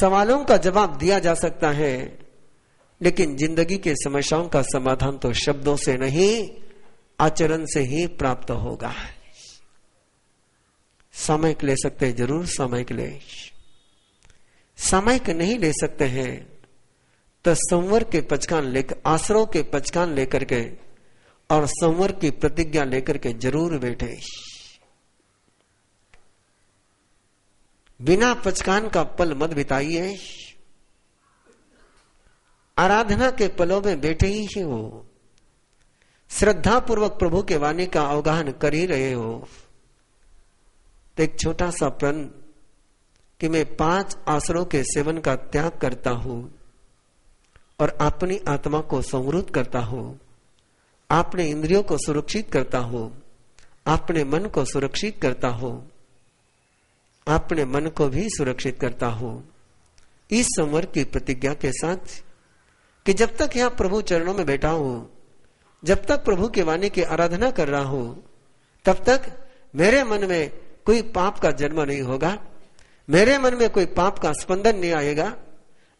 सवालों का जवाब दिया जा सकता है, लेकिन जिंदगी के समस्याओं का समाधान तो शब्दों से नहीं, आचरण से ही प्राप्त होगा। सामयिक ले सकते हैं, जरूर सामयिक ले। सामयिक नहीं ले सकते हैं तो संवर के पचकान लेकर, आश्रव के पचकान लेकर के और संवर की प्रतिज्ञा लेकर के जरूर बैठे। बिना पचकान का पल मत बिताइए। आराधना के पलों में बैठे ही हो, श्रद्धा पूर्वक प्रभु के वाणी का अवगाहन कर ही रहे हो, तो एक छोटा सा प्रण कि मैं 5 आसनों के सेवन का त्याग करता हूं और अपनी आत्मा को संवृत करता हूं, अपने इंद्रियों को सुरक्षित करता हूं, अपने मन को सुरक्षित करता हूं, अपने मन को भी सुरक्षित करता हूं। इस संवर की प्रतिज्ञा के साथ कि जब तक यहां प्रभु चरणों में बैठा हूं, जब तक प्रभु की वाणी की आराधना कर रहा हूं, तब तक मेरे मन में कोई पाप का जन्म नहीं होगा, मेरे मन में कोई पाप का स्पंदन नहीं आएगा,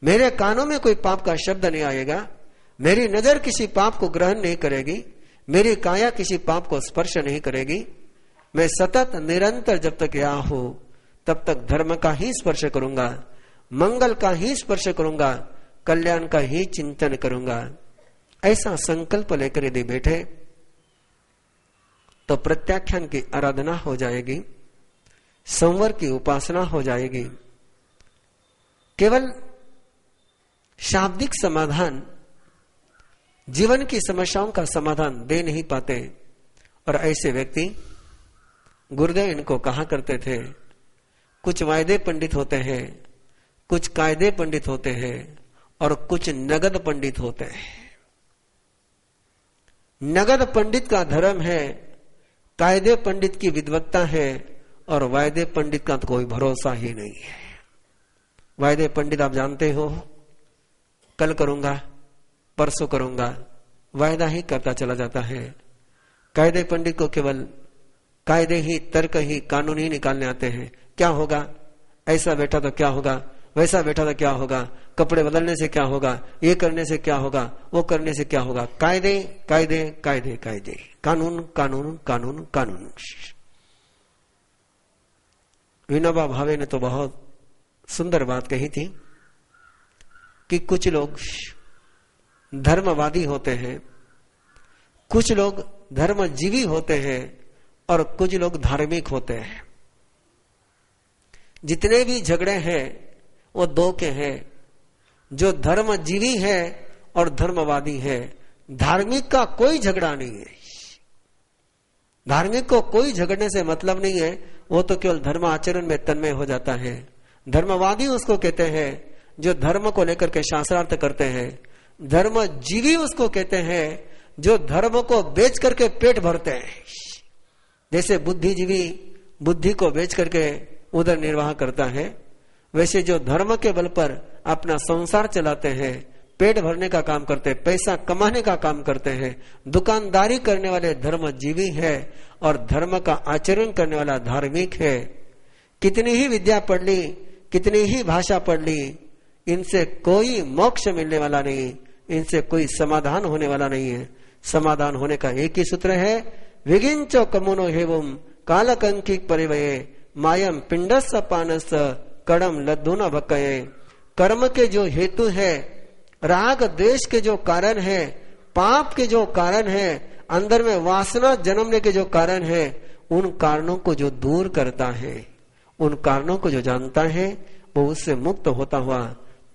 मेरे कानों में कोई पाप का शब्द नहीं आएगा, मेरी नजर किसी पाप को ग्रहण नहीं करेगी, मेरी काया किसी पाप को स्पर्श नहीं करेगी। मैं सतत निरंतर जब तक यहाँ हूं तब तक धर्म का ही स्पर्श करूंगा, मंगल का ही स्पर्श करूंगा, कल्याण का ही चिंतन करूंगा। ऐसा संकल्प लेकर यदि बैठे तो प्रत्याख्यान की आराधना हो जाएगी, संवर की उपासना हो जाएगी। केवल शाब्दिक समाधान जीवन की समस्याओं का समाधान दे नहीं पाते, और ऐसे व्यक्ति, गुरुदेव इनको कहा करते थे, कुछ वायदे पंडित होते हैं, कुछ कायदे पंडित होते हैं और कुछ नगद पंडित होते हैं। नगद पंडित का धर्म है, कायदे पंडित की विद्वत्ता है, और वायदे पंडित का तो कोई भरोसा ही नहीं है। वायदे पंडित आप जानते हो, कल करूंगा, परसों करूंगा, वायदा ही करता चला जाता है। कायदे पंडित को केवल कायदे ही, तर्क ही, कानून ही निकालने आते हैं। क्या होगा, ऐसा बैठा तो क्या होगा, वैसा बैठा तो क्या होगा, कपड़े बदलने से क्या होगा, ये करने से क्या होगा, वो करने से क्या होगा। कायदे कायदे कायदे कायदे, कानून कानून कानून कानून। विनोबा भावे ने तो बहुत सुंदर बात कही थी कि कुछ लोग धर्मवादी होते हैं, कुछ लोग धर्मजीवी होते हैं और कुछ लोग धार्मिक होते हैं। जितने भी झगड़े हैं वो दो के हैं, जो धर्मजीवी है और धर्मवादी है। धार्मिक का कोई झगड़ा नहीं है, धार्मिक को कोई झगड़ने से मतलब नहीं है, वो तो केवल धर्म आचरण में तन्मय हो जाता है। धर्मवादी उसको कहते हैं जो धर्म को लेकर के शास्त्रार्थ करते हैं, धर्मजीवी उसको कहते हैं जो धर्म को बेच करके पेट भरते हैं। जैसे बुद्धिजीवी बुद्धि को बेच करके उधर निर्वाह करता है, वैसे जो धर्म के बल पर अपना संसार चलाते हैं, पेट भरने का काम करते हैं, पैसा कमाने का काम करते हैं, दुकानदारी करने वाले धर्मजीवी है और धर्म का आचरण करने वाला धार्मिक है। कितनी ही विद्या पढ़ ली, कितनी ही भाषा पढ़ ली, इनसे कोई मोक्ष मिलने वाला नहीं, इनसे कोई समाधान होने वाला नहीं है। समाधान होने का एक ही सूत्र है, विगिंचो कमुनो हेवम कालकंकिक परिवये मायम पिंडस पानस कड़म लद्दु न भक्कये। कर्म के जो हेतु है, राग द्वेष के जो कारण है, पाप के जो कारण है, अंदर में वासना जन्मने के जो कारण है, उन कारणों को जो दूर करता है, उन कारणों को जो जानता है, वो उससे मुक्त होता हुआ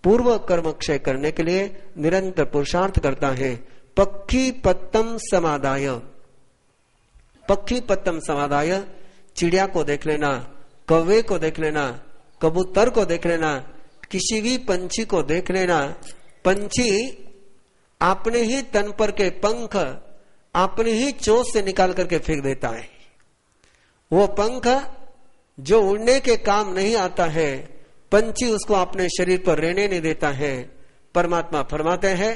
पूर्व कर्म क्षय करने के लिए निरंतर पुरुषार्थ करता है। पक्षी पत्तम समादाय, पक्षी पत्तम समादाय, चिड़िया को देख लेना, कौवे को देख लेना, कबूतर को देख लेना, किसी भी पंछी को देख लेना। पंछी अपने ही तन पर के पंख अपनी ही चोंच से निकाल करके फेंक देता है। वो पंख जो उड़ने के काम नहीं आता है, पंछी उसको अपने शरीर पर रहने नहीं देता है। परमात्मा फरमाते हैं,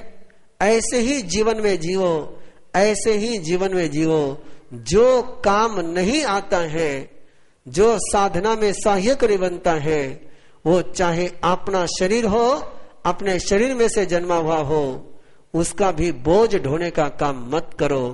ऐसे ही जीवन में जियो, ऐसे ही जीवन में जियो। जो काम नहीं आता है, जो साधना में सहायक नहीं बनता है, वो चाहे अपना शरीर हो, अपने शरीर में से जन्मा हुआ हो, उसका भी बोझ ढोने का काम मत करो।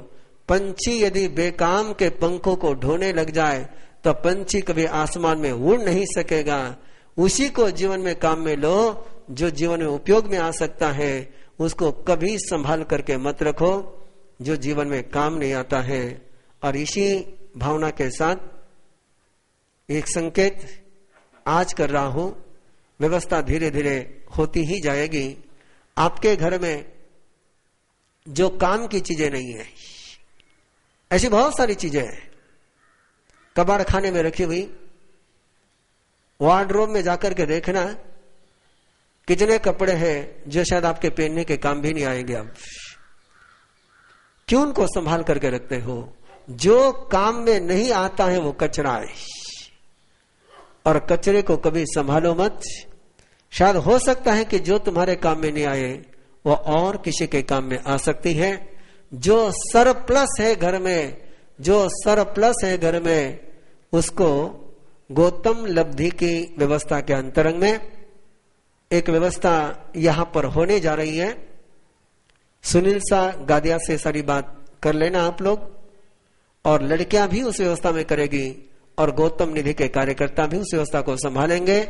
पंछी यदि बेकाम के पंखों को ढोने लग जाए तो पंछी कभी आसमान में उड़ नहीं सकेगा। उसी को जीवन में काम में लो जो जीवन में उपयोग में आ सकता है, उसको कभी संभाल करके मत रखो जो जीवन में काम नहीं आता है। और इसी भावना के साथ एक संकेत आज कर रहा हूं, व्यवस्था धीरे धीरे होती ही जाएगी। आपके घर में जो काम की चीजें नहीं है, ऐसी बहुत सारी चीजें हैं कबाड़ खाने में रखी हुई, वार्डरोब में जाकर के देखना कितने कपड़े हैं जो शायद आपके पहनने के काम भी नहीं आएंगे। अब क्यों उनको संभाल करके रखते हो? जो काम में नहीं आता है वो कचरा है, और कचरे को कभी संभालो मत। शायद हो सकता है कि जो तुम्हारे काम में नहीं आए वो और किसी के काम में आ सकती है। जो सरप्लस है घर में, जो सरप्लस है घर में, उसको गौतम लब्धि की व्यवस्था के अंतरंग में एक व्यवस्था यहां पर होने जा रही है। सुनील सा गादिया से सारी बात कर लेना आप लोग, और लड़कियां भी उस व्यवस्था में करेगी, और गौतम निधि के कार्यकर्ता भी उस व्यवस्था को संभालेंगे।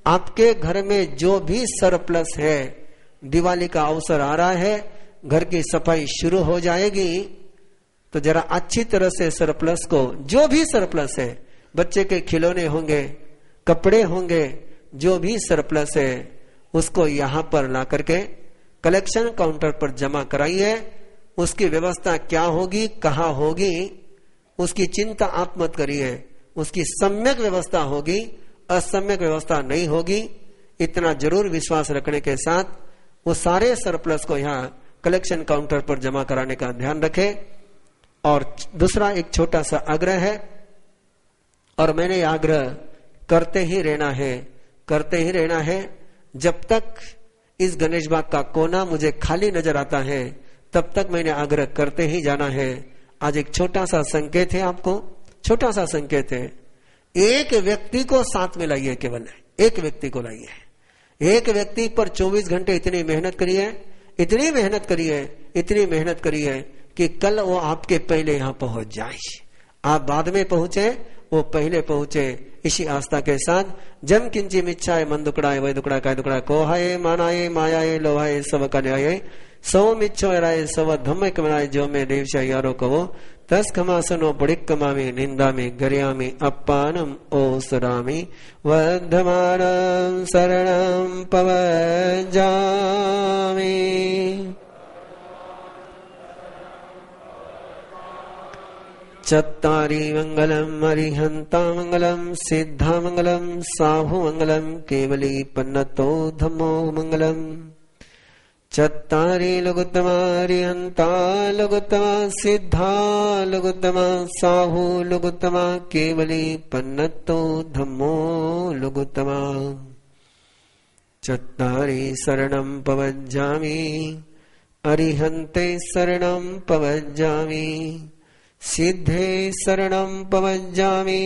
आपके घर में जो भी सरप्लस है, दिवाली का अवसर आ रहा है, घर की सफाई शुरू हो जाएगी, तो जरा अच्छी तरह से सरप्लस को, जो भी सरप्लस है, बच्चे के खिलौने होंगे, कपड़े होंगे, जो भी सरप्लस है उसको यहां पर ला करके कलेक्शन काउंटर पर जमा कराइए। उसकी व्यवस्था क्या होगी, कहां होगी, उसकी चिंता आप मत करिए। उसकी सम्यक व्यवस्था होगी, असम्यक व्यवस्था नहीं होगी। इतना जरूर विश्वास रखने के साथ वो सारे सरप्लस को यहाँ कलेक्शन काउंटर पर जमा कराने का ध्यान रखें। और दूसरा एक छोटा सा आग्रह है, और मैंने आग्रह करते ही रहना है, करते ही रहना है। जब तक इस गणेश बाग का कोना मुझे खाली नजर आता है, तब तक मैंने आग्रह करते ही जाना है। आज एक छोटा सा संकेत है, आपको छोटा सा संकेत है। एक व्यक्ति को साथ में लाइए, केवल एक व्यक्ति को लाइए। एक व्यक्ति पर 24 घंटे इतनी मेहनत करिए, इतनी मेहनत करिए, इतनी मेहनत करिए कि कल वो आपके पहले यहां पहुंच जाए। आप बाद में पहुंचे, वो पहले पहुंचे। इसी आस्था के साथ जम किंची मिच्छाए मन दुकड़ाए वह दुकड़ा काय दुकड़ा कोहाए मानाए मायाए लोहाए सब कन्याए सव मिच्छो राय सव धम्म कमराए जो में देवशा यारो कवो तस खमासनो बड़िक कमामी निंदा में गरियामी अपानम ओ सरामी वर्धमानम शरणम पवजामी। चत्तारी मंगलम अरिहंता मंगलम सिद्धा मंगलम साहु मंगलम केवली पन्नतो धम्मो मंगलम। चत्तारी लघुत्तमा अरिहंता लघुत्तमा सिद्धा लघुत्तमा साहु लघुत्तमा केवली पन्नतो धम्मो लघुत्तमा। चत्तारी शरणं पवज्जामि अरिहन्ते शरणं पवज्जामि सिद्धे शरणं पवज्जामि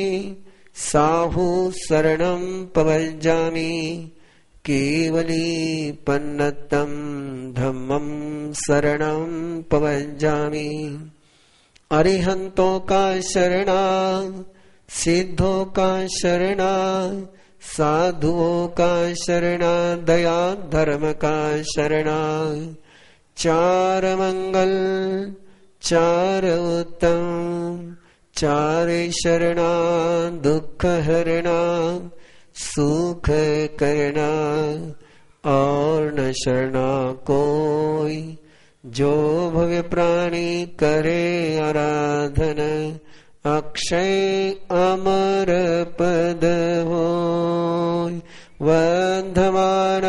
साहु शरणं पवज्जामि केवली पन्नतं धम्मं शरणं पवज्जामि। अरिहंतों का शरणा सिद्धों का शरणा साधुओं का शरणा दया धर्म का शरणा। चार मंगल चार उत्तम चार शरणा दुख हरणा सुख करना और न शरणा कोई। जो भव्य प्राणी करे आराधन अक्षय अमर पद होय। वर्धमान